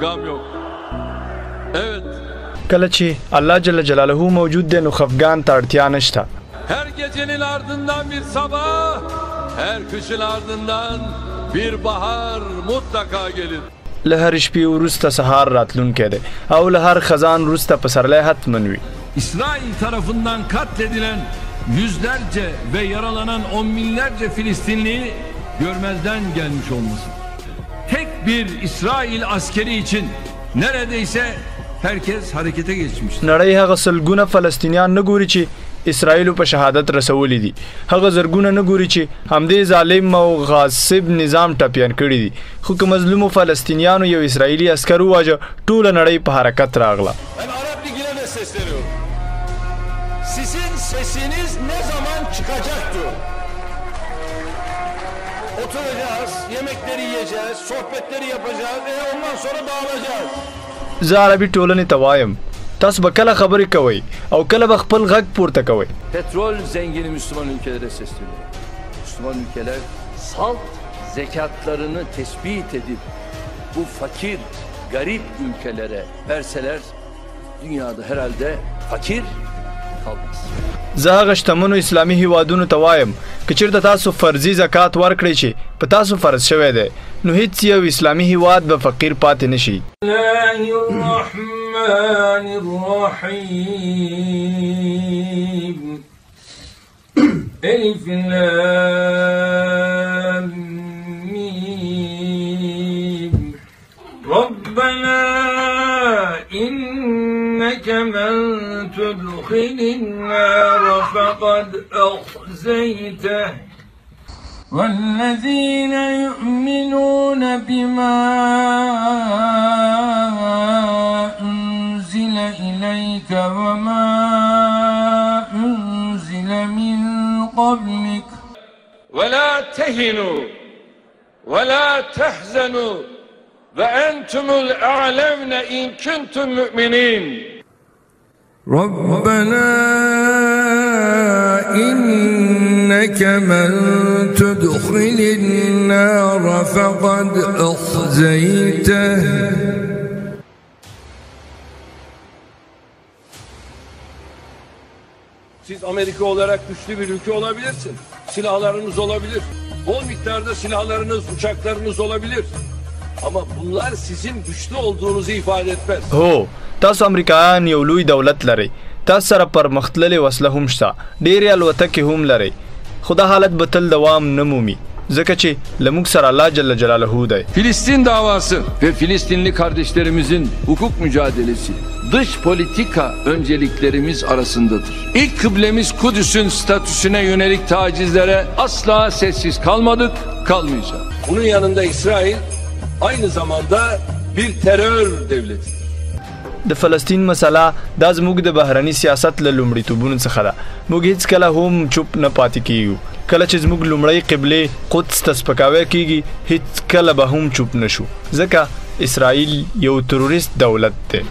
gam yok. Evet. کله چې الله جل جلاله موجود دی نو خفګان ته اړتیا نشته. Her gecenin ardından bir sabah, her kışın ardından bir bahar mutlaka gelir. له هر شپې وروسته سهار راتلونکی دی او له هر خزان وروسته پسرلی حتمن وي. İsrail tarafından katledilen yüzlerce ve yaralanan on binlerce Filistinli görmezden gelmiş olması. Tek bir İsrail askeri için neredeyse herkes harekete geçmiş. نړۍ هغه سلګونه فلسطینیان نه ګوري چې اسرائیلو په شهادت رسولي دي. هغه زرګونه نه ګوري چې همدې ظالم او غاصب نظام ټپیان کړي دي. خو که مظلومو فلسطینیانو یو اسرائیلي عسکر وواژه ټوله نړۍ په حرکت راغله. Ben Arap Ligi'ne de sesleniyorum. Sizin sesiniz ne zaman çıkacak diyor. Oturacağız, yemekleri yiyeceğiz, sohbetleri yapacağız ve ondan sonra dağılacağız. زه عربي ټولنې ته وایم تاسو به کله خبرې کوئ او کله به خپل غږ پورته کوئ. Petrol zengini Müslüman ülkelere sesleniyor. Müslüman ülkeler salt zekatlarını tespit edip bu fakir, garip ülkelere verseler dünyada herhalde fakir kalmaz. زه هغه شتمنو اسلامي هیوادونو ته وایم که چېرته تاسو فرضي زکات ورکړئ چې په تاسو فرض شوی دی نو هیڅ یو اسلامي هیواد به فقیر پاتې نشي. الرحمن الرحيم ألف لام ميم ربنا إنك من تدخل النار فقد أخزيته والذين يؤمنون بما أنزل إليك وما أنزل من قبلك ولا تهنوا ولا تحزنوا وأنتم الأعلون إن كنتم مؤمنين ربنا إنك من تدخل النار فقد أخزيته Siz Amerika olarak güçlü bir ülke olabilirsiniz. Silahlarınız olabilir. Bol miktarda silahlarınız, uçaklarınız olabilir. Ama bunlar sizin güçlü olduğunuzu ifade etmez. هو تاسو امریکایان یو لوی دولت لرئ. تاسو سره پرمختللې وسله هم شته. ډېرې الوتکې هم لرئ. خو دا حالت به تل دوام نه مومي ځکه چې له موږ سره الله جل جلاله دی. Filistin davası ve Filistinli kardeşlerimizin hukuk mücadelesi dış politika önceliklerimiz arasındadır. İlk kıblemiz Kudüs'ün statüsüne yönelik tacizlere asla sessiz kalmadık, kalmayacağız. Bunun yanında İsrail aynı zamanda bir terör devletidir. د فلسطین مسله دا زموږ د بهرني سیاست له لومړیتوبونو څخه ده. موږ هیڅکله هم چوپ نه پاتې کیږو. کله چې زموږ لومړی قبلې قدس ته سپکاوی کیږي هیڅکله به هم چوپ نشو ځکه اسرائیل یو تروریست دولت دی.